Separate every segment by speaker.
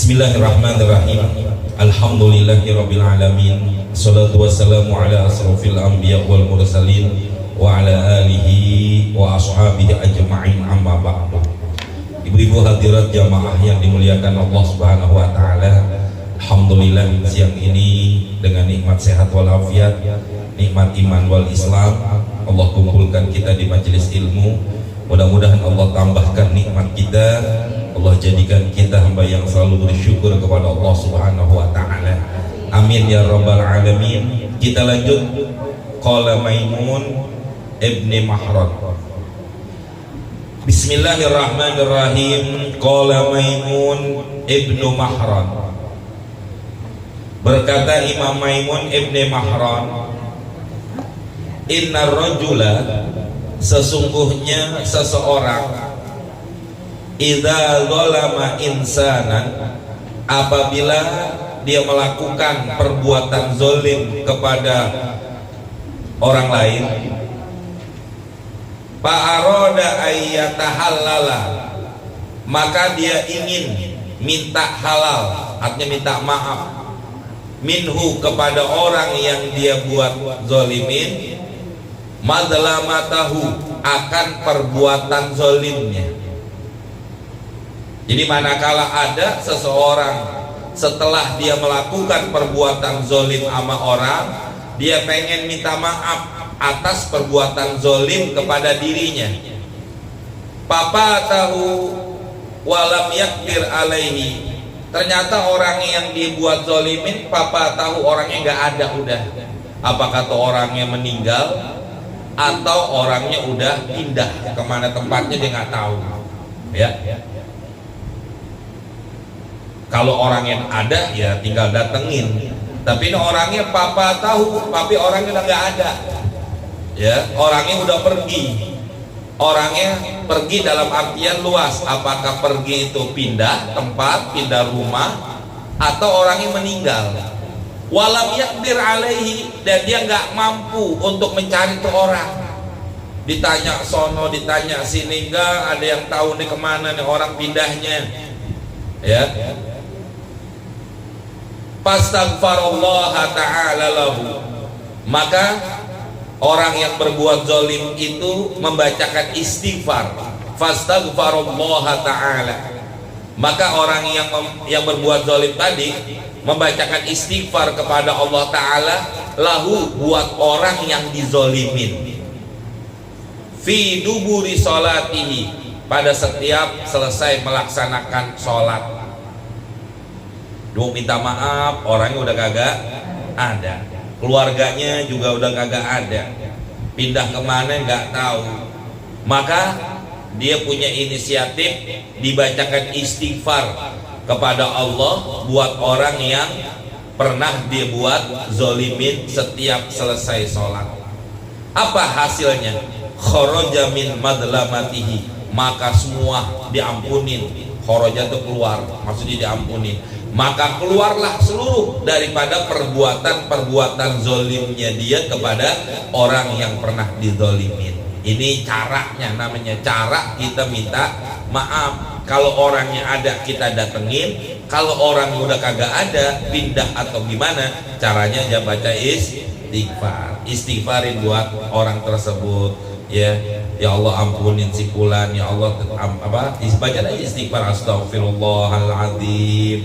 Speaker 1: Bismillahirrahmanirrahim. Alhamdulillahirabbil alamin. Shalatu wassalamu ala asrofil anbiya wal mursalin wa ala alihi wa ashabihi ajma'in, amma ba'du. Ibu-ibu hadirat jamaah yang dimuliakan Allah Subhanahu wa taala. Alhamdulillah siang ini dengan nikmat sehat walafiat, nikmat iman wal Islam, Allah kumpulkan kita di majelis ilmu. Mudah-mudahan Allah tambahkan nikmat kita, Allah jadikan kita hamba yang selalu bersyukur kepada Allah Subhanahu wa taala. Amin ya rabbal alamin. Kita lanjut. Qala Maimun ibni Mahran. Bismillahirrahmanirrahim. Qala Maimun ibnu Mahran. Berkata Imam Maimun ibni Mahran, inna rajula, sesungguhnya seseorang, idza zalama insanan, apabila dia melakukan perbuatan zalim kepada orang lain, fa arada ayyatahallala, maka dia ingin minta halal, artinya minta maaf, minhu kepada orang yang dia buat zalimin, madlamatahu, akan perbuatan zalimnya. Jadi manakala ada seseorang setelah dia melakukan perbuatan zalim sama orang, dia pengen minta maaf atas perbuatan zalim kepada dirinya, papa tahu walam yakdir alaihi, ternyata orang yang dibuat zalimin papa tahu orangnya nggak ada, udah apakah tuh orangnya meninggal atau orangnya udah pindah kemana tempatnya dia nggak tahu ya. Kalau orang yang ada ya tinggal datengin, tapi ini orangnya papa tahu tapi orangnya udah nggak ada ya, orangnya udah pergi. Orangnya pergi dalam artian luas, apakah pergi itu pindah tempat, pindah rumah, atau orangnya meninggal. Walam yakdir alaihi, dan dia nggak mampu untuk mencari tuh orang. Ditanya sono, ditanya sini, enggak ada yang tahu nih kemana nih orang pindahnya ya. Fastaghfarallaha ta'ala lahu, maka orang yang berbuat zalim itu membacakan istighfar. Fastaghfarallaha ta'ala, maka orang yang berbuat zalim tadi membacakan istighfar kepada Allah Ta'ala, lahu, buat orang yang dizolimin, fi duburi sholatihi, pada setiap selesai melaksanakan sholat. Duh, minta maaf, orangnya udah kagak ada, keluarganya juga udah kagak ada, pindah kemana nggak tahu, maka dia punya inisiatif dibacakan istighfar kepada Allah buat orang yang pernah dia buat zolimin setiap selesai sholat. Apa hasilnya? Kharaja min madlamatihi, maka semua diampunin. Kharaja itu keluar, maksudnya diampunin, maka keluarlah seluruh daripada perbuatan zolimnya dia kepada orang yang pernah dizolimin. Ini caranya, namanya cara kita minta maaf. Kalau orangnya ada kita datengin, kalau orang udah kagak ada, pindah atau gimana, caranya aja baca istighfar, istighfarin buat orang tersebut ya. Ya Allah ampunin si fulan, ya Allah baca aja istighfar, astaghfirullahaladzim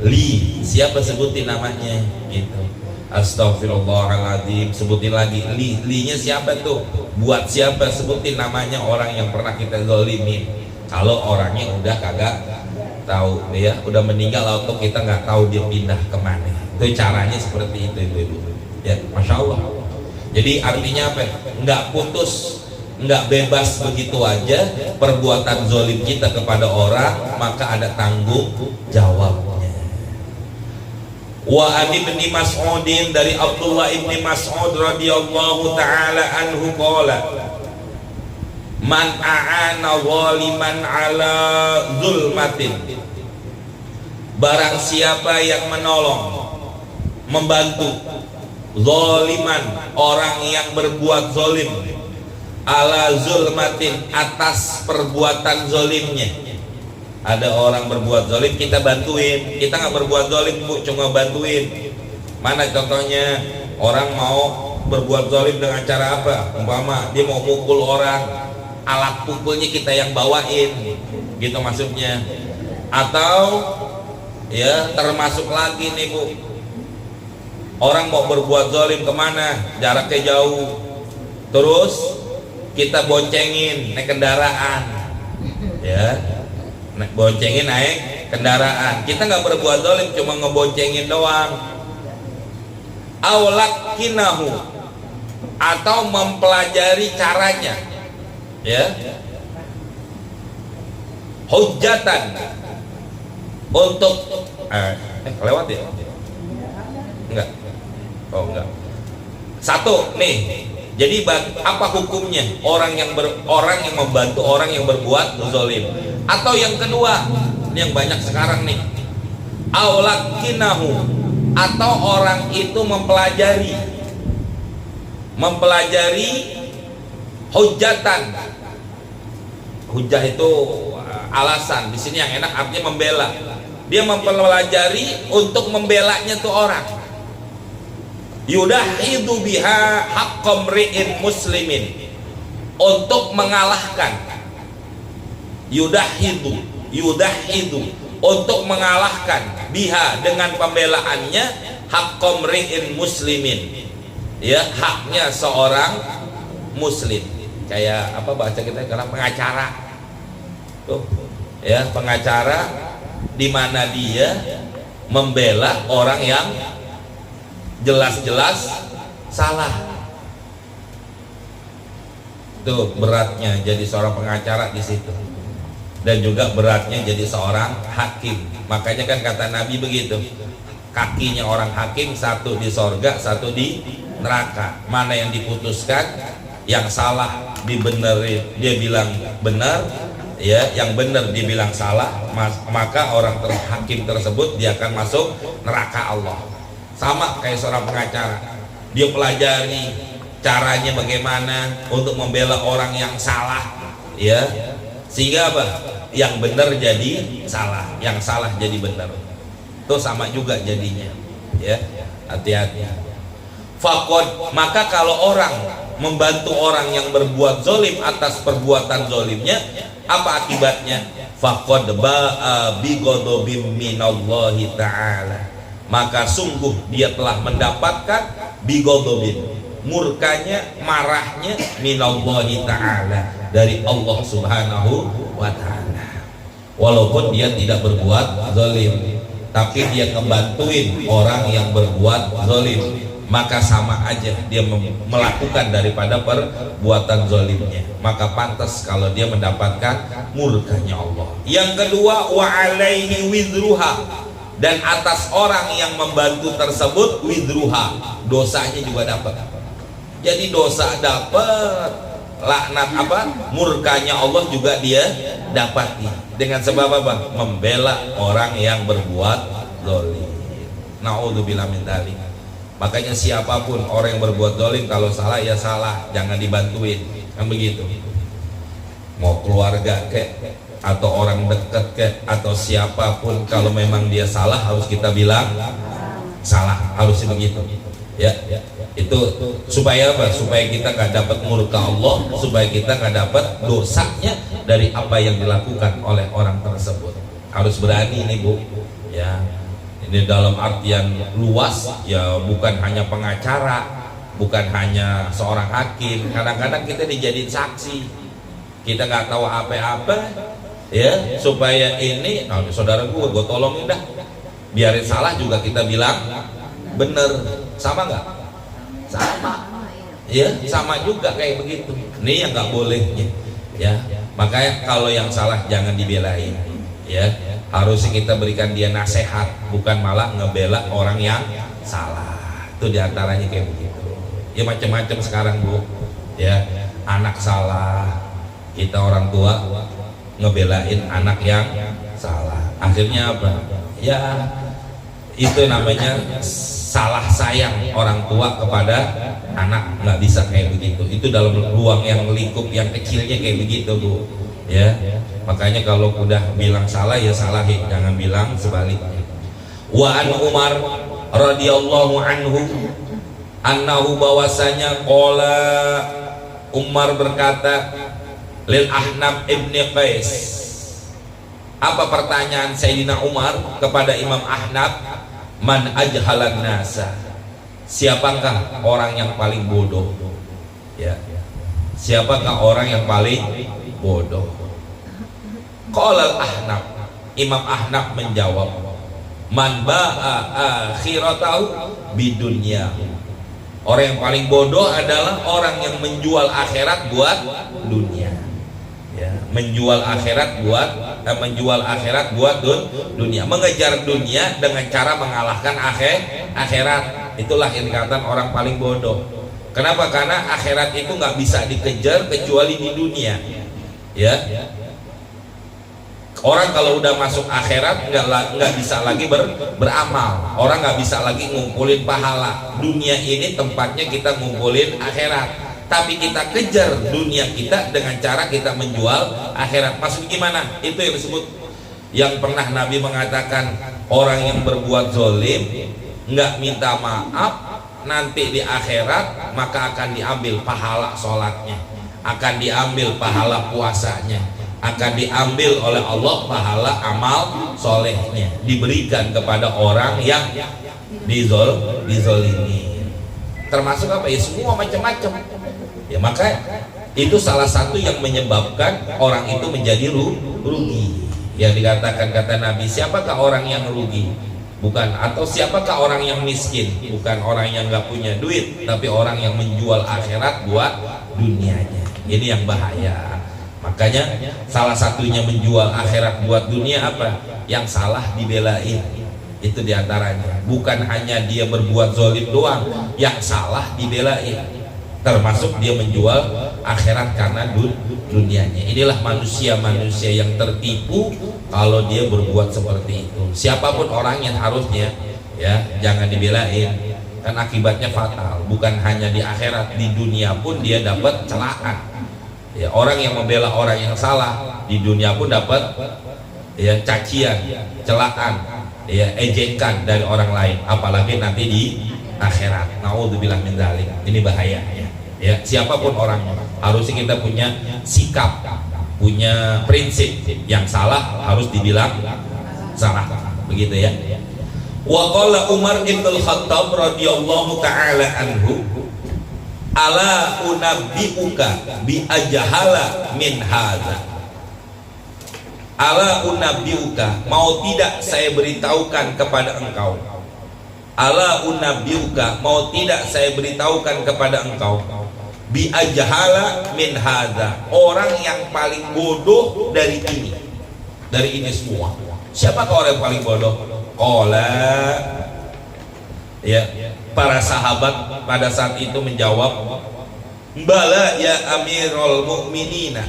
Speaker 1: li, siapa sebutin namanya gitu, astaghfirullahaladzim, sebutin lagi linya siapa tuh, buat siapa, sebutin namanya orang yang pernah kita zolimin. Kalau orangnya udah kagak tahu ya, udah meninggal atau kita nggak tahu dia pindah kemana, itu caranya seperti itu ibu-ibu ya. Masya Allah. Jadi artinya apa? Nggak putus, nggak bebas begitu aja perbuatan zolim kita kepada orang, maka ada tanggung jawabnya. Wa an ibni Mas'udin, dari Abdullah ibni Mas'ud radhiyallahu taala anhu qala, man a'ana zaliman ala zulmatin, barang siapa yang menolong, membantu zaliman, orang yang berbuat zalim, ala zulmatin, atas perbuatan zalimnya, Ada orang berbuat zalim, kita bantuin. Kita nggak berbuat zalim, Bu, cuma bantuin. Mana contohnya? Orang mau berbuat zalim dengan cara apa? Umpama dia mau mukul orang, alat pukulnya kita yang bawain, gitu maksudnya. Atau ya termasuk lagi nih, Bu, orang mau berbuat zalim kemana? Jaraknya jauh, terus kita boncengin naik kendaraan, ya, boncengin naik kendaraan. Kita nggak berbuat zalim, cuma ngeboncengin doang. Aulak kinahu, atau mempelajari caranya, ya, hujatan untuk lewat ya? Enggak. Oh enggak. Satu nih. Jadi apa hukumnya orang yang membantu orang yang berbuat zalim? Atau yang kedua, ini yang banyak sekarang nih. Aulak kinahu, atau orang itu mempelajari hujatan. Hujah itu alasan. Di sini yang enak artinya membela. Dia mempelajari untuk membelanya tuh orang. Yudahidu biha haqqam ri'in muslimin, untuk mengalahkan. Yudahidu untuk mengalahkan biha, dengan pembelaannya, haqqam ri'in muslimin, ya, haknya seorang muslim. Kayak apa bahasa kita sekarang, pengacara tuh, ya, pengacara, di mana dia membela orang yang jelas-jelas salah. Tuh beratnya jadi seorang pengacara di situ, dan juga beratnya jadi seorang hakim. Makanya kan kata Nabi begitu, kakinya orang hakim, satu di sorga, satu di neraka. Mana yang diputuskan, yang salah dibenerin, dia bilang benar, ya, yang benar dibilang salah, maka orang hakim tersebut dia akan masuk neraka Allah. Sama kayak seorang pengacara, dia pelajari caranya bagaimana untuk membela orang yang salah, ya, sehingga apa, yang benar jadi salah, yang salah jadi benar. Itu sama juga jadinya, ya, hati-hati. Faqad, maka kalau orang membantu orang yang berbuat zalim atas perbuatan zalimnya, apa akibatnya? Faqad ba'a bi ghadabin minallahi ta'ala, maka sungguh dia telah mendapatkan bi ghadabin, murkanya, marahnya, minallahi ta'ala, dari Allah subhanahu wa ta'ala. Walaupun dia tidak berbuat zalim, tapi dia ngebantuin orang yang berbuat zalim, maka sama aja dia melakukan daripada perbuatan zalimnya, maka pantas kalau dia mendapatkan murkanya Allah. Yang kedua, wa alaihi wizruha, dan atas orang yang membantu tersebut wizruha, dosanya juga dapat. Jadi dosa dapat, laknat apa, murkanya Allah juga dia dapati. Dengan sebab apa? Membela orang yang berbuat zalim. Naudzubillah min dzalik. Makanya siapapun orang yang berbuat zalim, kalau salah ya salah, jangan dibantuin, kan begitu. Mau keluarga kek, atau orang dekat kek, atau siapapun, kalau memang dia salah harus kita bilang salah, harusnya begitu, ya. Itu supaya apa? Supaya kita nggak dapat murka Allah, supaya kita nggak dapat dosanya dari apa yang dilakukan oleh orang tersebut. Harus berani nih, Bu, ya. Ini dalam artian luas, ya, bukan hanya pengacara, bukan hanya seorang hakim. Kadang-kadang kita dijadiin saksi, kita nggak tahu apa-apa, ya, supaya ini, nah, saudara gue tolongin dah, biarin salah juga kita bilang bener. Sama nggak? Sama, ya, sama juga kayak begitu. Ini yang nggak boleh, ya. Makanya kalau yang salah jangan dibelain, ya. Harusnya kita berikan dia nasihat, bukan malah ngebela orang yang salah. Itu diantaranya kayak begitu. Ya macam-macam sekarang, Bu, ya. Anak salah, kita orang tua ngebelain anak yang salah. Akhirnya apa? Ya itu namanya salah sayang orang tua kepada anak. Nggak bisa kayak begitu. Itu dalam ruang yang lingkup yang kecilnya kayak begitu, Bu, ya. Makanya kalau udah bilang salah ya salahin, jangan bilang sebaliknya. Wa an Umar radhiyallahu anhu annahu bahwasanya qala Umar berkata lil Ahnaf ibni Qais. Apa pertanyaan Sayyidina Umar kepada Imam Ahnaf? Man ajhalan nasa, siapakah orang yang paling bodoh? Ya, siapakah orang yang paling bodoh? Qala Ahnaf, Imam Ahnaf menjawab, man ba'a akhiratahu bidunya. Orang yang paling bodoh adalah orang yang menjual akhirat buat dunia. Ya, menjual akhirat buat dunia, mengejar dunia dengan cara mengalahkan akhirat. Itulah yang dikatakan orang paling bodoh. Kenapa? Karena akhirat itu nggak bisa dikejar kecuali di dunia. Ya, orang kalau udah masuk akhirat nggak bisa lagi beramal. Orang nggak bisa lagi ngumpulin pahala. Dunia ini tempatnya kita ngumpulin akhirat. Tapi kita kejar dunia kita dengan cara kita menjual akhirat. Maksud gimana? Itu yang disebut, yang pernah Nabi mengatakan, orang yang berbuat zolim nggak minta maaf, nanti di akhirat maka akan diambil pahala sholatnya, akan diambil pahala puasanya, akan diambil oleh Allah pahala amal solehnya, diberikan kepada orang yang dizolimi. Termasuk apa ya? Semua macam-macam. Ya, maka itu salah satu yang menyebabkan orang itu menjadi rugi. Yang dikatakan kata Nabi, siapakah orang yang rugi? Bukan, atau siapakah orang yang miskin? Bukan orang yang nggak punya duit, tapi orang yang menjual akhirat buat dunianya. Ini yang bahaya. Makanya salah satunya menjual akhirat buat dunia apa? Yang salah dibelain. Itu diantaranya. Bukan hanya dia berbuat zolim doang, yang salah dibelain. Termasuk dia menjual akhirat karena dunianya. Inilah manusia-manusia yang tertipu kalau dia berbuat seperti itu. Siapapun orangnya harusnya ya jangan dibelain, kan akibatnya fatal. Bukan hanya di akhirat, di dunia pun dia dapat celaan. Ya, orang yang membela orang yang salah di dunia pun dapat ya cacian, celaan, ya ejekan dari orang lain. Apalagi nanti di akhirat. Naudzubillah min dzalik. Ini bahayanya. Ya, siapapun orangnya harusnya kita punya sikap, punya prinsip. Yang salah harus dibilang salah, begitu ya. Wa qala Umar ibn al-Khattab radhiyallahu taala anhu, ala unabbiuka bi ajhala min hadza. Ala unabbiuka, mau tidak saya beritahukan kepada engkau. Ala unabbiuka, mau tidak saya beritahukan kepada engkau, bi ajhala min hadza, orang yang paling bodoh dari ini semua. Siapakah orang yang paling bodoh? Qala, ya, para sahabat pada saat itu menjawab, bala ya amirul mu'minina,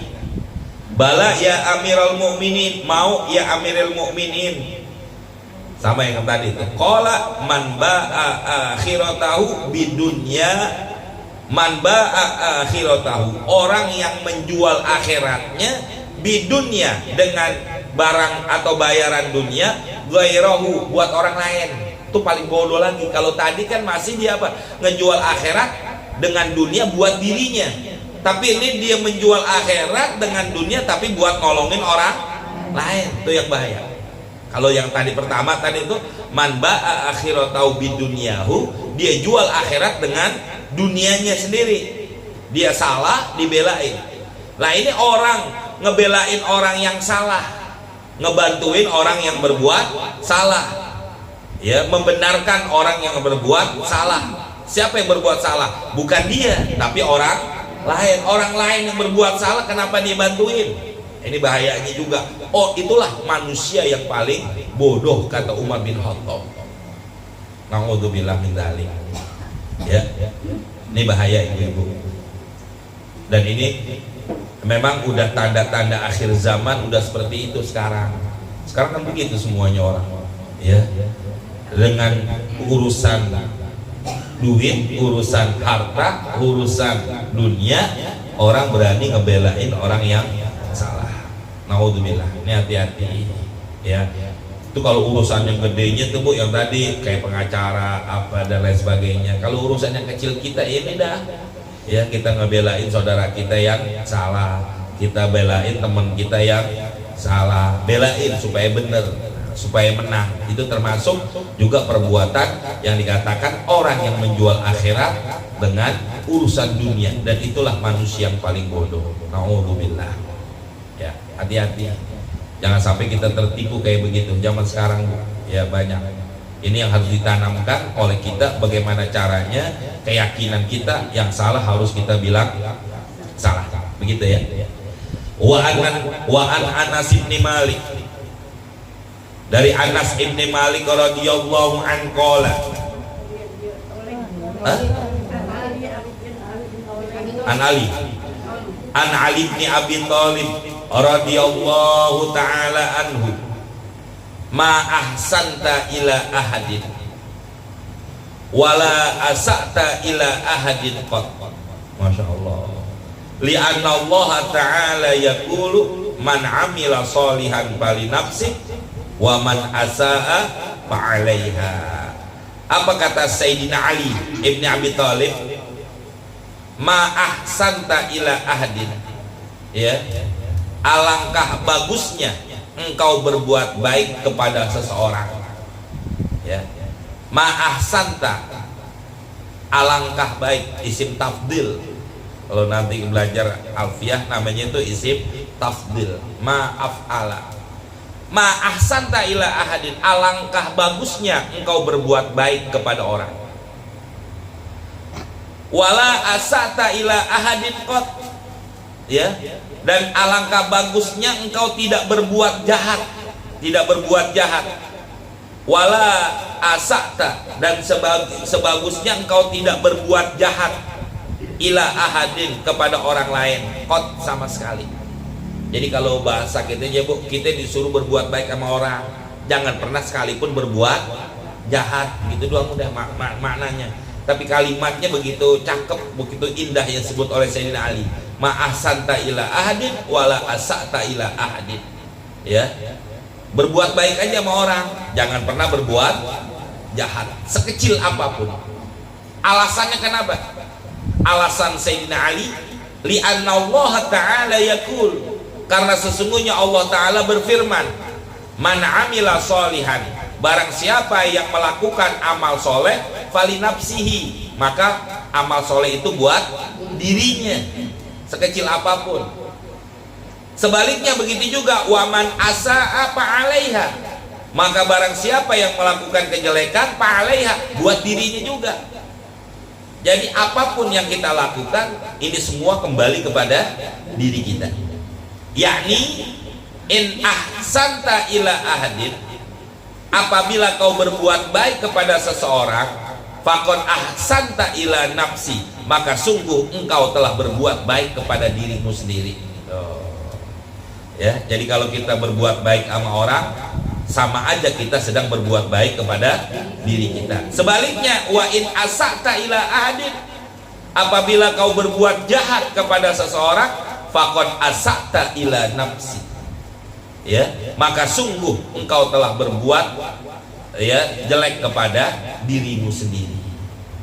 Speaker 1: bala ya amirul mu'minin, mau ya amirul mu'minin. Sama yang tadi itu. Qala man ba'a akhiratahu bidunya, man ba'a akhiratahu, orang yang menjual akhiratnya bidunya, dengan barang atau bayaran dunia, ghairahu, buat orang lain. Itu paling bodoh lagi. Kalau tadi kan masih dia apa? Ngejual akhirat dengan dunia buat dirinya. Tapi ini dia menjual akhirat dengan dunia tapi buat nolongin orang lain. Itu yang bahaya. Kalau yang tadi pertama tadi itu man ba'a akhiratahu bidunyahu, dia jual akhirat dengan dunianya sendiri. Dia salah dibelain. Nah, ini orang ngebelain orang yang salah, ngebantuin orang yang berbuat salah, ya, membenarkan orang yang berbuat salah. Siapa yang berbuat salah? Bukan dia, tapi orang lain. Orang lain yang berbuat salah, kenapa dia bantuin? Ini bahayanya juga. Oh, itulah manusia yang paling bodoh, kata Umar bin Khattab. Naudzubillah min dzalik. Ya, ini bahaya ibu-ibu. Dan ini memang udah tanda-tanda akhir zaman, udah seperti itu sekarang. Sekarang kan begitu semuanya orang, ya, dengan urusan duit, urusan harta, urusan dunia, orang berani ngebelain orang yang salah. Naudzubillah. Ini hati-hati ya. Itu kalau urusan yang gedenya tuh Bu, yang tadi kayak pengacara apa dan lain sebagainya. Kalau urusan yang kecil kita ya beda. Ya, kita ngebelain saudara kita yang salah, kita belain teman kita yang salah, belain supaya benar, supaya menang. Itu termasuk juga perbuatan yang dikatakan orang yang menjual akhirat dengan urusan dunia, dan itulah manusia yang paling bodoh. Naudzubillah. Ya, hati-hati. Jangan sampai kita tertipu kayak begitu. Zaman sekarang ya banyak. Ini yang harus ditanamkan oleh kita, bagaimana caranya keyakinan kita yang salah harus kita bilang salah. Begitu ya. Wa an Anas bin Malik. Dari Anas bin Malik radhiyallahu anhu qala. An Ali bin Abi Thalib radhiyallahu ta'ala anhu, ma ahsanta ila ahadin wala asa'ta ila ahadin qat. Masya Allah. Li'anna Allah ta'ala yaqulu man amila sholihan fali nafsi wa man asa'a fa'alaiha. Apa kata Sayyidina Ali ibn Abi Thalib? Ma ahsanta ila ahadin, ya, alangkah bagusnya engkau berbuat baik kepada seseorang, ya. Ma ahsanta, alangkah baik, isim tafdil. Kalau nanti belajar alfiyah namanya itu isim tafdil. Ma af'ala. Ma ahsanta ila ahadin, alangkah bagusnya engkau berbuat baik kepada orang. Wala asata ila ahadin qat, ya, dan alangkah bagusnya engkau tidak berbuat jahat, tidak berbuat jahat. Wala asata, dan sebagusnya engkau tidak berbuat jahat ila ahadin, kepada orang lain, qat, sama sekali. Jadi kalau bahasa kita ya Bu, kita disuruh berbuat baik sama orang, jangan pernah sekalipun berbuat jahat. Gitu doang udah maknanya. Tapi kalimatnya begitu cakep, begitu indah yang disebut oleh Sayyidina Ali. Ma ahsanta ila ahadin wala asa'ta ila ahadin. Ya. Berbuat baik aja sama orang, jangan pernah berbuat jahat, sekecil apapun. Alasannya kenapa? Alasan Sayyidina Ali, li'anna Allah ta'ala yaqul, karena sesungguhnya Allah Ta'ala berfirman, man amila sholihan, barang siapa yang melakukan amal soleh, fali nafsihi, maka amal soleh itu buat dirinya, sekecil apapun. Sebaliknya begitu juga, waman asa'a fa'alaiha, maka barang siapa yang melakukan kejelekan, fa'alaiha, buat dirinya juga. Jadi apapun yang kita lakukan, ini semua kembali kepada diri kita. Yakni in ahsanta ila ahadin, apabila kau berbuat baik kepada seseorang, faqad ahsanta ila nafsi, maka sungguh engkau telah berbuat baik kepada dirimu sendiri. Ya, jadi kalau kita berbuat baik sama orang, sama aja kita sedang berbuat baik kepada diri kita. Sebaliknya, wa in asa'ta ila ahadin, apabila kau berbuat jahat kepada seseorang, faqad asa'ta ila nafsi, ya, maka sungguh engkau telah berbuat, ya, jelek kepada dirimu sendiri.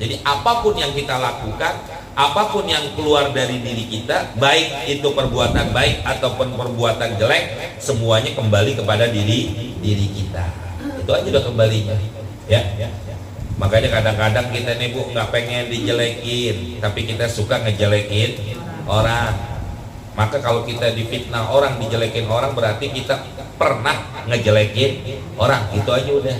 Speaker 1: Jadi apapun yang kita lakukan, apapun yang keluar dari diri kita, baik itu perbuatan baik ataupun perbuatan jelek, semuanya kembali kepada diri kita. Itu aja udah kembalinya, ya. Makanya kadang-kadang kita nih Bu nggak pengen dijelekin, tapi kita suka ngejelekin orang. Maka kalau kita difitnah orang, dijelekin orang, berarti kita pernah ngejelekin orang. Itu aja udah.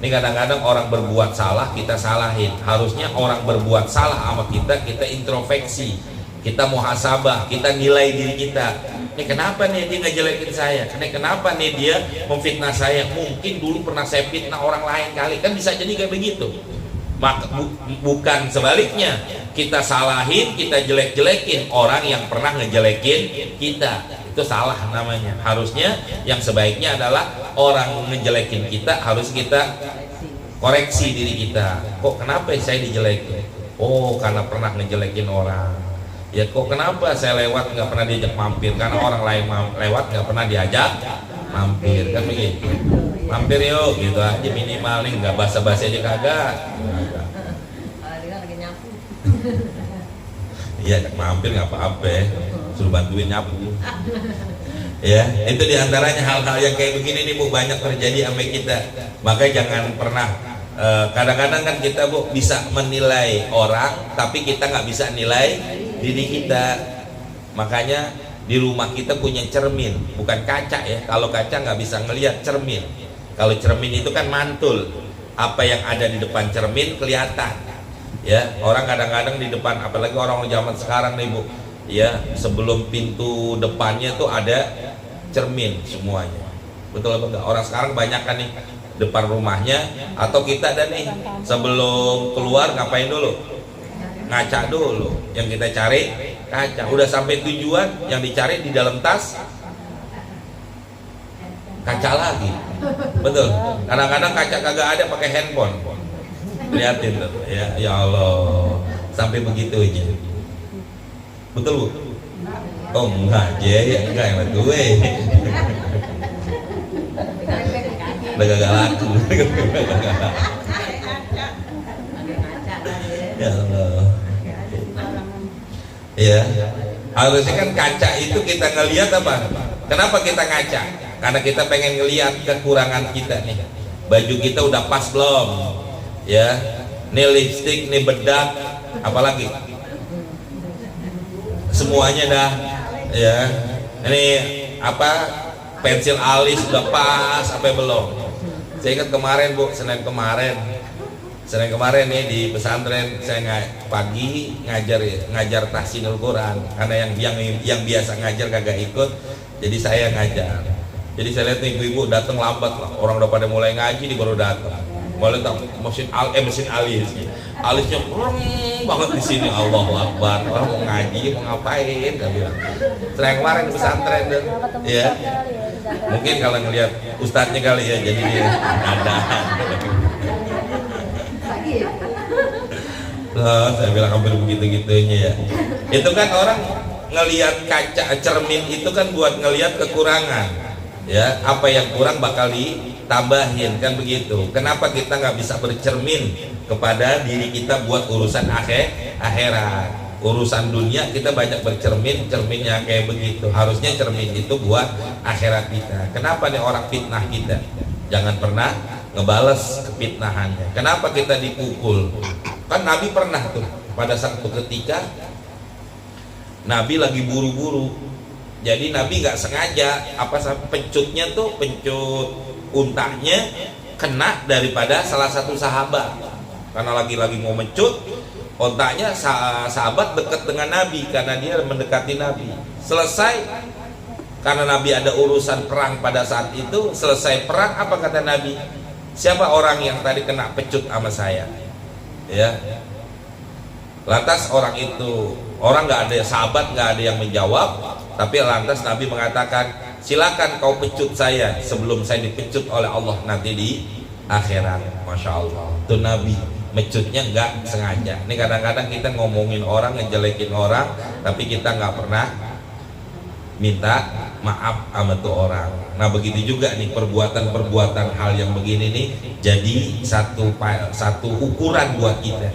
Speaker 1: Ini kadang-kadang orang berbuat salah, kita salahin. Harusnya orang berbuat salah sama kita, kita introspeksi, kita muhasabah, kita nilai diri kita. Ini kenapa nih dia ngejelekin saya? Ini kenapa nih dia memfitnah saya? Mungkin dulu pernah saya fitnah orang lain kali. Kan bisa jadi kayak begitu. Maka bukan sebaliknya, kita salahin, kita jelek-jelekin orang yang pernah ngejelekin kita. Itu salah namanya. Harusnya yang sebaiknya adalah orang ngejelekin kita, harus kita koreksi diri kita. Kok kenapa saya dijelekin? Oh, karena pernah ngejelekin orang. Ya kok kenapa saya lewat nggak pernah diajak mampir? Karena orang lain lewat nggak pernah diajak mampir, kan begitu. Mampir yuk, gitu aja minimal nih, nggak basa-basi aja kagak. Iya, mampir nggak apa-apa, suruh bantuin nyapu. Ya, itu diantaranya hal-hal yang kayak begini nih Bu, banyak terjadi sama kita. Maka jangan pernah kadang-kadang kan kita Bu bisa menilai orang, tapi kita nggak bisa nilai diri kita. Makanya di rumah kita punya cermin, bukan kaca ya. Kalau kaca nggak bisa ngelihat, cermin. Kalau cermin itu kan mantul, apa yang ada di depan cermin kelihatan. Ya, orang kadang-kadang di depan, apalagi orang zaman sekarang nih Bu, ya sebelum pintu depannya tuh ada cermin semuanya. Betul apa enggak? Orang sekarang banyak kan nih depan rumahnya, atau kita ada nih sebelum keluar ngapain dulu? Ngaca dulu. Yang kita cari kaca. Udah sampai tujuan, yang dicari di dalam tas kaca lagi. Betul. Kadang-kadang kaca kagak ada, pakai handphone. Liatin tuh, ya Allah, sampai begitu aja. Betul Bu? Oh enggak, ya enggak yang gue. Udah gak laku. Ya Allah. Ya, harusnya kan kaca itu kita ngelihat apa? Kenapa kita ngaca? Karena kita pengen ngelihat kekurangan kita nih. Baju kita udah pas belum? Ya, nih lipstick, nih bedak, apalagi semuanya dah. Ya, ini apa? Pensil alis udah pas, apa belum? Saya ingat kemarin Bu, Senin kemarin nih di pesantren saya pagi ngajar tahsinul Quran, karena yang biasa ngajar kagak ikut, jadi saya ngajar. Jadi saya lihat nih ibu-ibu datang lambat lah, orang udah pada mulai ngaji di baru datang. Mulai tak mesin alis, alisnya banget di sini. Allahu Akbar, orang mau ngaji mau ngapain? Gak bilang. Senin kemarin di pesantren deh, ya. Mungkin kalau ngelihat ustadznya kali ya, jadi dia ada. Loh, saya bilang hampir begitu-gitunya ya. Itu kan orang ngelihat kaca cermin itu kan buat ngelihat kekurangan, ya. Apa yang kurang bakal ditambahin, kan begitu. Kenapa kita nggak bisa bercermin kepada diri kita buat urusan akhirat? Urusan dunia kita banyak bercermin, cerminnya kayak begitu. Harusnya cermin itu buat akhirat kita. Kenapa nih orang fitnah kita? Jangan pernah ngebales kefitnahannya. Kenapa kita dipukul? Kan Nabi pernah tuh pada satu ketika Nabi lagi buru-buru. Jadi Nabi nggak sengaja pencutnya tuh, pencut untanya kena daripada salah satu sahabat. Karena lagi-lagi mau mencut, ontaknya sahabat dekat dengan Nabi karena dia mendekati Nabi. Selesai, karena Nabi ada urusan perang pada saat itu. Selesai perang, apa kata Nabi? Siapa orang yang tadi kena pecut sama saya? Ya. Lantas orang nggak ada, sahabat nggak ada yang menjawab. Tapi lantas Nabi mengatakan, silakan kau pecut saya sebelum saya dipecut oleh Allah nanti di akhirat. Masya Allah. Itu Nabi mecutnya nggak sengaja. Ini kadang-kadang kita ngomongin orang, ngejelekin orang, tapi kita nggak pernah minta maaf sama tuh orang. Nah begitu juga nih perbuatan hal yang begini nih jadi satu ukuran buat kita.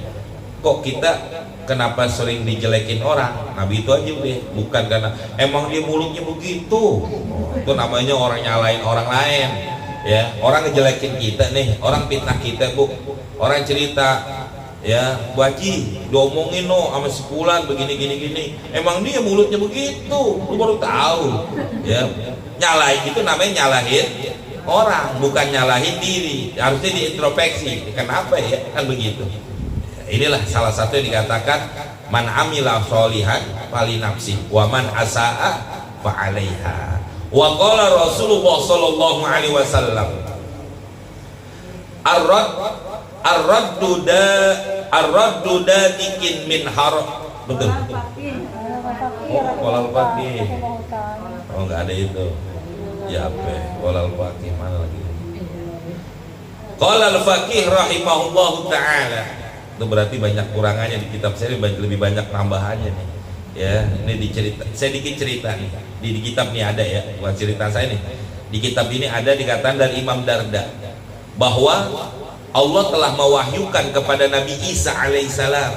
Speaker 1: Kok kita kenapa sering dijelekin orang? Nabi itu aja deh, bukan karena emang dia mulutnya begitu. Itu namanya orang nyalain orang lain. Ya, orang ngejelekin kita nih, orang fitnah kita Bu, orang cerita, ya Bu Haji diomongin sama si Fulan begini gini, emang dia mulutnya begitu, lu baru tahu. Ya, nyalahin itu namanya nyalahin orang, bukan nyalahin diri. Harusnya diintrospeksi, kenapa ya, kan begitu. Inilah salah satu yang dikatakan man amila sholihan fali nafsi wa man asaa fa alaiha. Wa qala Rasulullah sallallahu alaihi wasallam ar-raddu dadikin min haram. Betul. Oh, walal faqih. Oh, enggak ada itu. Ya apa? Walal faqih mana lagi? Qala al-faqih rahimahullahu taala. Itu berarti banyak kurangannya di kitab saya, lebih banyak tambahannya nih. Ya, ini dicerita, sedikit cerita nih di kitab nih ada ya, bukan cerita saya nih. Di kitab ini ada dikatakan dari Imam Darda bahwa Allah telah mewahyukan kepada Nabi Isa alaihissalam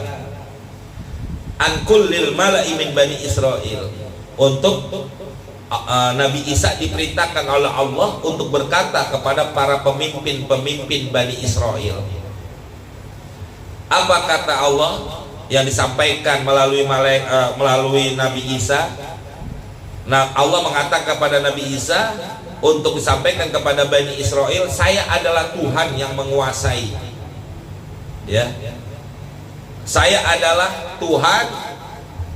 Speaker 1: an kullil mala'i min bani Israel, untuk Nabi Isa diperintahkan oleh Allah untuk berkata kepada para pemimpin-pemimpin Bani Israel. Apa kata Allah yang disampaikan melalui Nabi Isa? Nah, Allah mengatakan kepada Nabi Isa untuk disampaikan kepada Bani Israel, saya adalah Tuhan yang menguasai. Ya, saya adalah Tuhan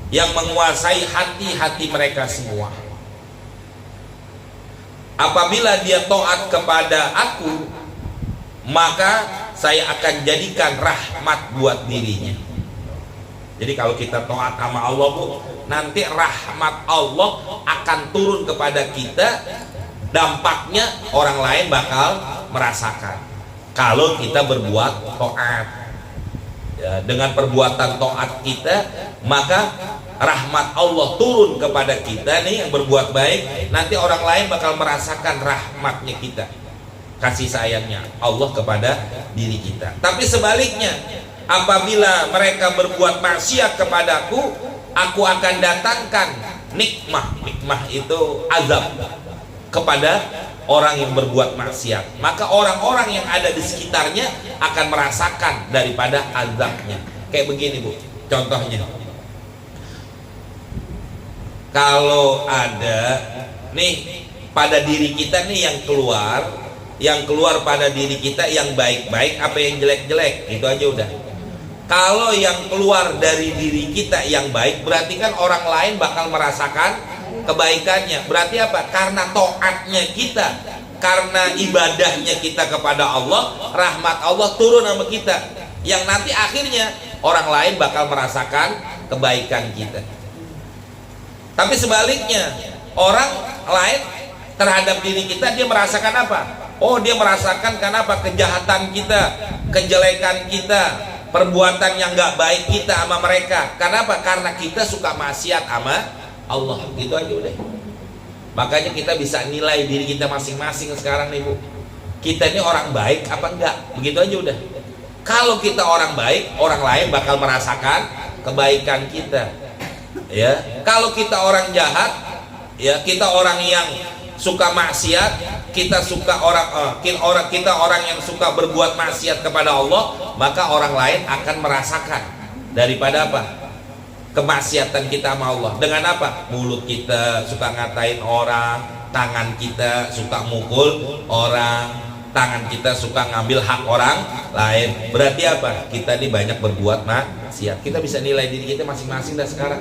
Speaker 1: yang menguasai hati-hati mereka semua. Apabila dia taat kepada aku, maka saya akan jadikan rahmat buat dirinya. Jadi kalau kita taat sama Allah, Bu, nanti rahmat Allah akan turun kepada kita. Dampaknya orang lain bakal merasakan kalau kita berbuat taat. Ya, dengan perbuatan taat kita, maka rahmat Allah turun kepada kita nih yang berbuat baik. Nanti orang lain bakal merasakan rahmatnya kita, kasih sayangnya Allah kepada diri kita. Tapi sebaliknya, apabila mereka berbuat maksiat kepadaku, aku akan datangkan nikmah. Nikmah itu azab kepada orang yang berbuat maksiat. Maka orang-orang yang ada di sekitarnya akan merasakan daripada azabnya. Kayak begini, Bu, contohnya. Kalau ada nih pada diri kita nih yang keluar pada diri kita yang baik-baik apa yang jelek-jelek, itu aja udah. Kalau yang keluar dari diri kita yang baik, berarti kan orang lain bakal merasakan kebaikannya. Berarti apa? Karena taatnya kita, karena ibadahnya kita kepada Allah, rahmat Allah turun sama kita, yang nanti akhirnya orang lain bakal merasakan kebaikan kita. Tapi sebaliknya, orang lain terhadap diri kita dia merasakan apa? Oh, dia merasakan karena apa? Kejahatan kita, kejelekan kita, perbuatan yang gak baik kita sama mereka. Karena apa? Karena kita suka maksiat sama Allah. Gitu aja udah. Makanya kita bisa nilai diri kita masing-masing sekarang nih, Bu. Kita ini orang baik apa enggak? Begitu aja udah. Kalau kita orang baik, orang lain bakal merasakan kebaikan kita. Ya, kalau kita orang jahat, ya kita orang yang suka maksiat, kita orang yang suka berbuat maksiat kepada Allah, maka orang lain akan merasakan daripada apa? Kemaksiatan kita sama Allah. Dengan apa? Mulut kita suka ngatain orang, tangan kita suka mukul orang, tangan kita suka ngambil hak orang lain. Berarti apa? Kita ini banyak berbuat maksiat. Kita bisa nilai diri kita masing-masing dah sekarang.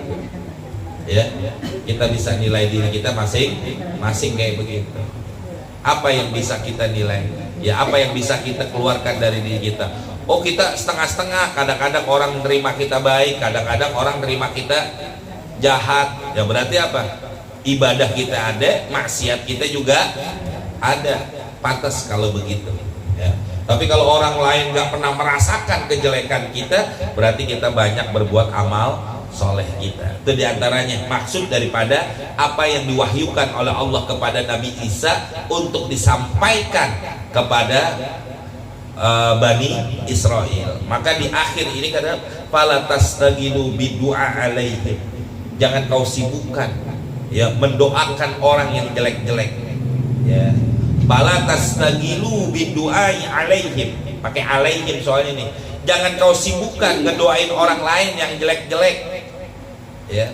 Speaker 1: Ya, kita bisa nilai diri kita masing-masing kayak begitu. Apa yang bisa kita nilai? Ya, apa yang bisa kita keluarkan dari diri kita? Oh, kita setengah-setengah. Kadang-kadang orang terima kita baik, kadang-kadang orang terima kita jahat. Ya berarti apa? Ibadah kita ada, maksiat kita juga ada. Pantas kalau begitu. Ya. Tapi kalau orang lain nggak pernah merasakan kejelekan kita, berarti kita banyak berbuat amal soleh kita. Itu diantaranya maksud daripada apa yang diwahyukan oleh Allah kepada Nabi Isa untuk disampaikan kepada Bani Israel. Maka di akhir ini kata fala tastagilu bidu'a alaihim, jangan kau sibukkan ya mendoakan orang yang jelek-jelek. Ya, fala tastagilu bidu'ai alaihim, pakai alaihim soalnya nih. Jangan kau sibukkan ngedoain orang lain yang jelek-jelek. Ya,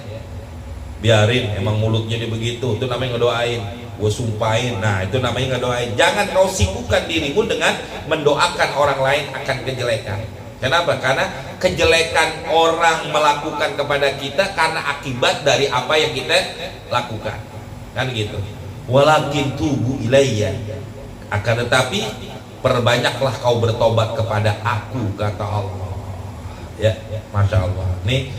Speaker 1: biarin, emang mulutnya dia begitu, itu namanya ngedoain. Gue sumpahin, nah itu namanya ngedoain. Jangan kau sibukkan dirimu dengan mendoakan orang lain akan kejelekan. Kenapa? Karena kejelekan orang melakukan kepada kita karena akibat dari apa yang kita lakukan, kan gitu. Walakin tubu ilayya, akan tetapi perbanyaklah kau bertobat kepada aku, kata Allah. Ya, Masya Allah. Nih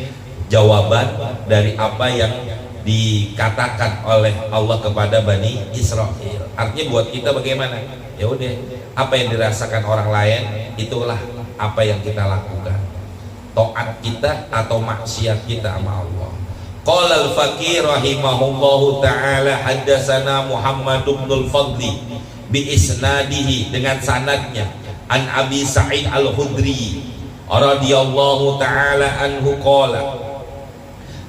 Speaker 1: jawaban dari apa yang dikatakan oleh Allah kepada Bani Israel. Artinya buat kita bagaimana? Ya udah, apa yang dirasakan orang lain itulah apa yang kita lakukan. Taat kita atau maksiat kita sama Allah. Qala al-Faqih rahimahullahu taala haddatsana Muhammad bin al-Fadli bi isnadihi, dengan sanadnya, an Abi Sa'id al-Khudri radhiyallahu taala anhu qala,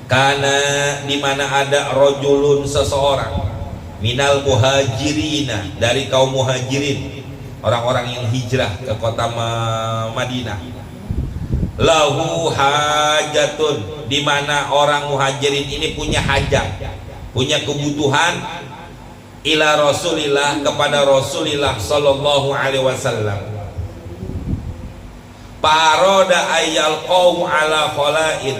Speaker 1: karena di mana ada rajulun, seseorang, minal muhajirina, dari kaum muhajirin, orang-orang yang hijrah ke kota Madinah, lahu hajatun, di mana orang muhajirin ini punya hajat, punya kebutuhan, ila Rasulillah, kepada Rasulillah sallallahu alaihi wasallam. Paroda ayyal qaum ala khalain,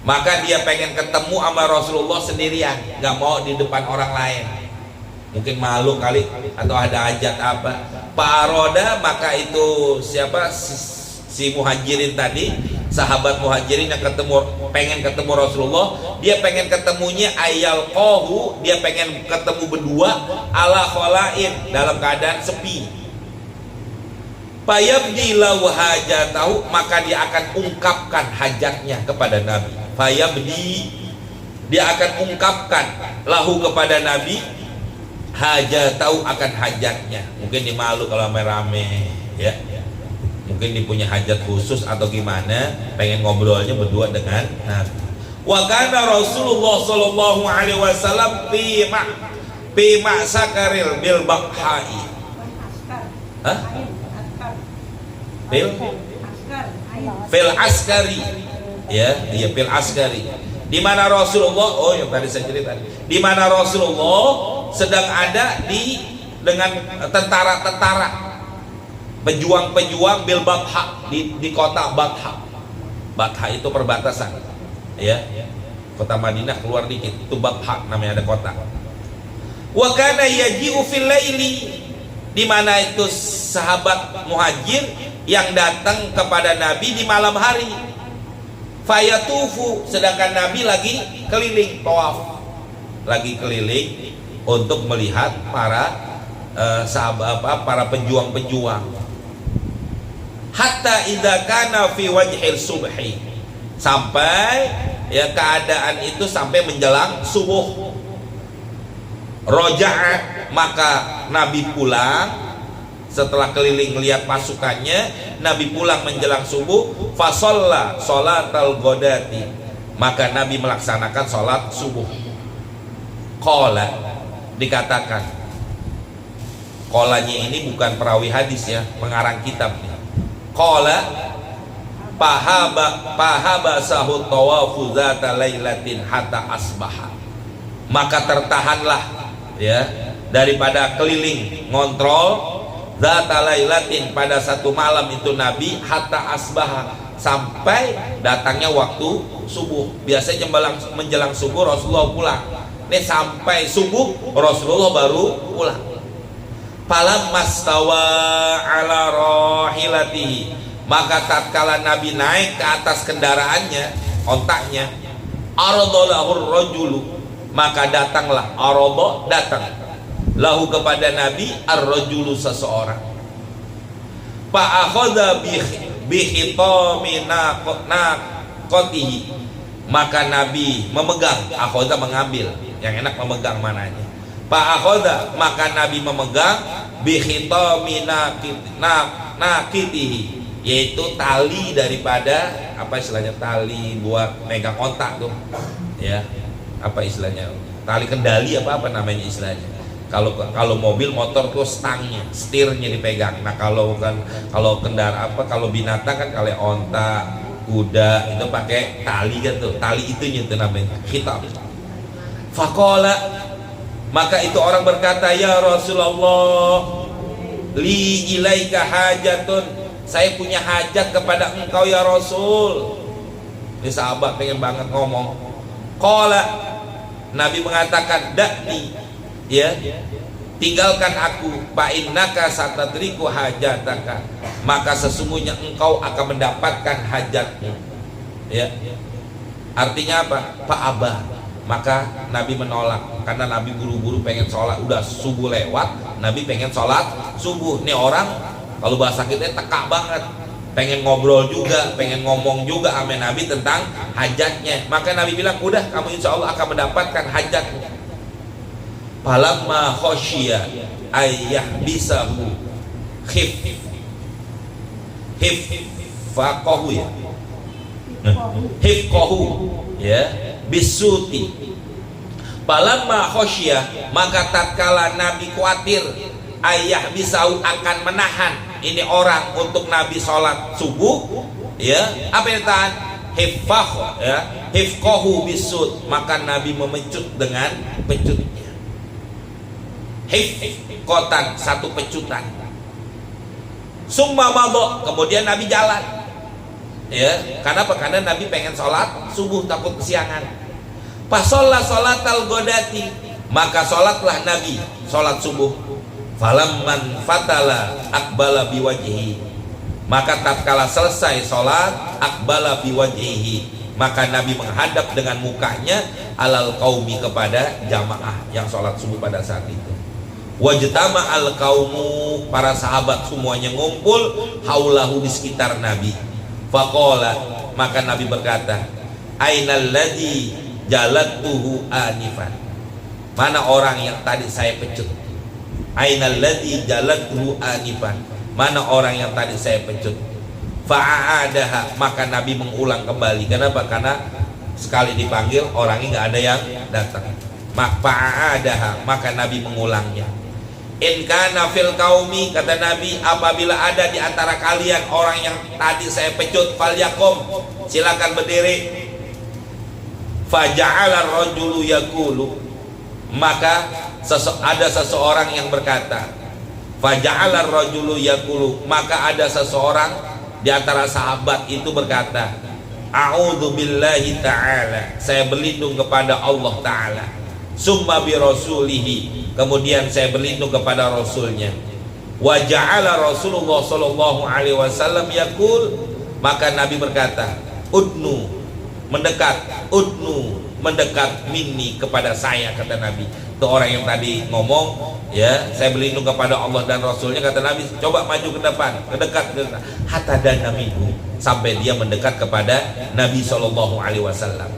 Speaker 1: maka dia pengen ketemu sama Rasulullah sendirian, nggak mau di depan orang lain, mungkin malu kali atau ada hajat apa. Paroda, maka itu siapa, si muhajirin tadi, sahabat muhajirin yang pengen ketemu Rasulullah, dia pengen ketemunya ayal qahu, dia pengen ketemu berdua, ala khalain, dalam keadaan sepi. Fayabdi lahu hajatahu, maka dia akan ungkapkan hajatnya kepada Nabi. Fayabdi, dia akan ungkapkan lahu kepada Nabi, hajatahu, akan hajatnya. Mungkin dia malu kalau rame-rame, ya, mungkin dia punya hajat khusus atau gimana, pengen ngobrolnya berdua dengan Nabi. Wa kana Rasulullah sallallahu alaihi wasallam fi ma'sakaril bil bakhai. Hah? Fil askari, ya, dia fil askari, di mana Rasulullah, oh yang tadi saya cerita, di mana Rasulullah sedang ada dengan tentara-tentara, pejuang-pejuang bil Batha, di kota Batha. Batha itu perbatasan, ya, kota Madinah keluar dikit, itu Batha namanya, ada kota. Wa kana yaji'u fil laili, di mana itu sahabat muhajir yang datang kepada Nabi di malam hari. Fayatufu, sedangkan Nabi lagi keliling tawaf, lagi keliling untuk melihat para para pejuang-pejuang. Hatta idza kana fi wajhil subhi, sampai ya keadaan itu sampai menjelang subuh. Roja'a, maka Nabi pulang. Setelah keliling melihat pasukannya, Nabi pulang menjelang subuh. Fasalla sholatal ghodati, maka Nabi melaksanakan sholat subuh. Qala, dikatakan, qolanya ini bukan perawi hadis ya, pengarang kitab. Qala pahaba sahut tawafu zata lailatin hatta asbaha, maka tertahanlah ya daripada keliling ngontrol zata lailatin, pada satu malam itu Nabi, hatta asbaha, sampai datangnya waktu subuh. Biasanya menjelang subuh Rasulullah pulang. Ini sampai subuh Rasulullah baru pulang. Falam mastawa ala rahilatihi, maka tatkala Nabi naik ke atas kendaraannya, ontaknya, aradalahur rajulu, maka datanglah, arada, datang, lahu kepada Nabi, ar-rajulu, seseorang. Fa'akhadha bihitami naqatihi, maka Nabi memegang, akhadha mengambil, yang enak memegang mananya. Fa'akhadha, maka Nabi memegang bihitami naqatihi, yaitu tali daripada, apa istilahnya, tali buat megang ontak tuh, ya, apa istilahnya, tali kendali apa namanya istilahnya. Kalau mobil motor tuh stangnya, setirnya dipegang. Nah kalau kendaraan kalau binatang kan, kalau onta, kuda itu pakai tali kan tuh, tali itunya itu namanya khitab. Faqala, maka itu orang berkata, ya Rasulullah, li ilaika hajatun, saya punya hajat kepada engkau ya Rasul. Ini sahabat pengen banget ngomong. Qala, Nabi mengatakan, da'ni, ya, tinggalkan aku, fa innaka satadriku hajataka, maka sesungguhnya engkau akan mendapatkan hajatmu, ya. Artinya apa? Fa abah, maka Nabi menolak, karena Nabi buru-buru pengen sholat, udah subuh lewat, Nabi pengen sholat subuh. Nih orang kalau bahasa kita teka banget, pengen ngobrol juga, pengen ngomong juga sama Nabi tentang hajatnya. Maka Nabi bilang, udah kamu insya Allah akan mendapatkan hajatmu. Falamma khosyiya ayyah bisahu hifqahu ya, hifqahu ya bisuti. Falamma khosyiya, maka tatkala Nabi khawatir ayah bisahu akan menahan ini orang untuk Nabi sholat subuh, ya apa yang tahan? Hifqahu ya, hifqahu bisut, maka Nabi memecut dengan pecutnya. Hifqatan, satu pecutan. Summa madha, kemudian Nabi jalan. Ya, karena apa? Karena Nabi pengen sholat subuh, takut kesiangan. Fasolla sholatal godati, maka sholatlah Nabi sholat subuh. Falamman fatala akbala biwajhihi, maka tatkala selesai sholat akbala biwajhihi, maka Nabi menghadap dengan mukanya alal qaumi, kepada jamaah yang sholat subuh pada saat itu. Wajtama al qaumu, para sahabat semuanya ngumpul haulahu, di sekitar Nabi. Faqala, maka Nabi berkata, ainal ladzi jalattuhu anifan, mana orang yang tadi saya pecut? Ainal ladzi jalattuhu anifan, mana orang yang tadi saya pecut? Fa'adaha, maka Nabi mengulang kembali. Kenapa? Karena sekali dipanggil orangnya nggak ada yang datang. Fa'adaha, maka Nabi mengulangnya. In kana fil qaumi, kata Nabi, apabila ada di antara kalian orang yang tadi saya pecut, falyakum, silakan berdiri. Faja'ala rajulu yaqulu, maka ada seseorang yang berkata, faja'ala rajulu yaqulu, maka ada seseorang di antara sahabat itu berkata, a'udzu billahi ta'ala, saya berlindung kepada Allah Ta'ala, summa bi rasulihi, kemudian saya berlindung kepada Rasulnya. Wa ja'ala Rasulullah sallallahu alaihi wasallam yaqul, maka Nabi berkata, udnu, mendekat, udnu, mendekat, minni, kepada saya, kata Nabi. Itu orang yang tadi ngomong, ya saya berlindung kepada Allah dan Rasulnya, kata Nabi, coba maju ke depan, mendekat, hatta dana minhu, sampai dia mendekat kepada Nabi sallallahu alaihi wasallam.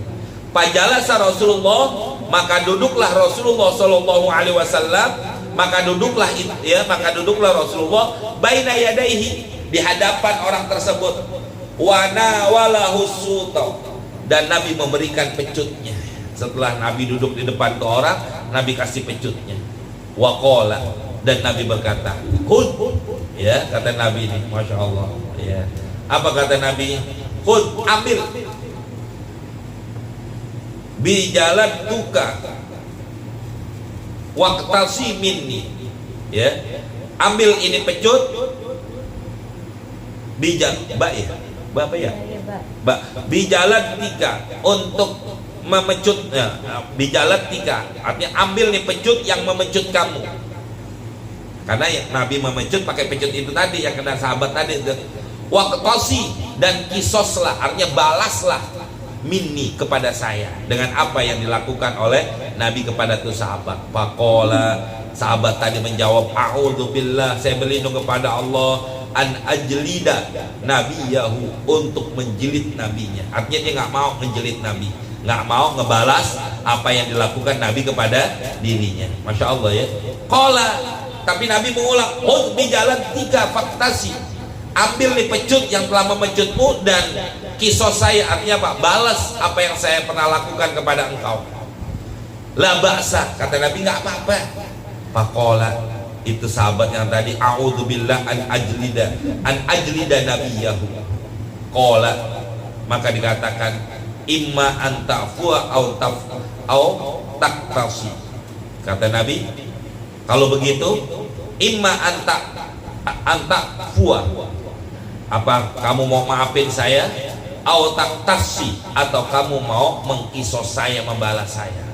Speaker 1: Fajalasa Rasulullah, maka duduklah Rasulullah sallallahu alaihi wasallam, maka duduklah Rasulullah baina yadaihi, di hadapan orang tersebut. Wa nawalahu suta, dan Nabi memberikan pecutnya. Setelah Nabi duduk di depan ke orang, Nabi kasih pecutnya. Wa qala, dan Nabi berkata, khud, ya kata Nabi ini, masya Allah, ya apa kata Nabi? Khud, ambil, bijalan tuka waqtasi minni, ya ambil ini pecut, bijal, apa ya, bijalan tika, untuk memecutnya, bijalan tika, artinya ambil nih pecut yang memecut kamu, karena Nabi memecut pakai pecut itu tadi yang kena sahabat tadi. Waqtasi, dan kisoslah, artinya balaslah, minni, kepada saya, dengan apa yang dilakukan oleh Nabi kepada tuh sahabat. Faqala, sahabat tadi menjawab, a'udzubillah, saya berlindung kepada Allah, an ajlida nabiyahu, untuk menjilid nabinya. Artinya dia nggak mau menjilid Nabi, nggak mau ngebalas apa yang dilakukan Nabi kepada dirinya. Masya Allah ya. Qala, tapi Nabi mengulang, khudh bi jalan tiga faktasi, ambil nih pecut yang telah memecutmu dan kisos saya, artinya apa? Balas apa yang saya pernah lakukan kepada engkau. La ba'sa, kata Nabi, nggak apa-apa. Faqala, itu sahabat yang tadi, a'udzubillah an ajlida nabiyahu. Qala, maka dikatakan, imma an ta'fuwa au taktasi. Kata Nabi, kalau begitu, imma an ta'fuwa, apa kamu mau maafin saya, au taktasi, atau kamu mau mengkisos saya, membalas saya.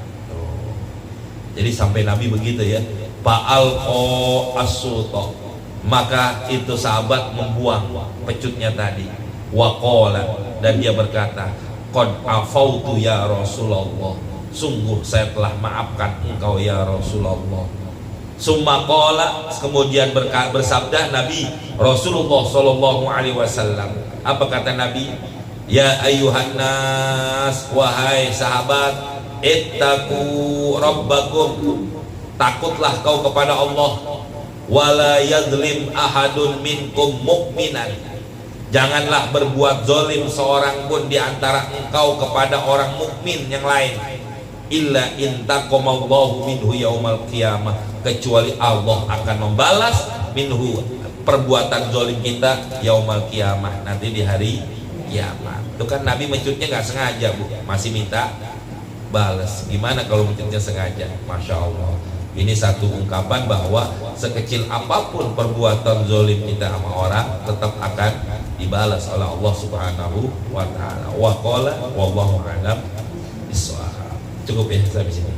Speaker 1: Jadi sampai Nabi begitu ya. Fa'alqo as-sulta, maka itu sahabat membuang pecutnya tadi. Waqala, dan dia berkata, qad afautu ya Rasulullah, sungguh saya telah maafkan engkau ya Rasulullah. Summa qala, kemudian bersabda Nabi Rasulullah sallallahu alaihi wasallam. Apa kata Nabi? Ya ayyuhan nas, wahai sahabat, ittaqu rabbakum, takutlah kau kepada Allah. Wala yadlim ahadun minkum mu'minan, janganlah berbuat zalim seorang pun di antara engkau kepada orang mukmin yang lain. Illa intaqamallahu minhu yaumal qiyamah, kecuali Allah akan membalas minhu perbuatan zalim kita yaumal qiyamah, nanti di hari kiamat. Itu kan Nabi mencutnya nggak sengaja, Bu, masih minta balas. Gimana kalau mencutnya sengaja? Masya Allah. Ini satu ungkapan bahwa sekecil apapun perbuatan zalim kita sama orang tetap akan dibalas oleh Allah Subhanahu wa taala. Wa qala wallahu a'lam bissawab. Cukup ya sampai sini.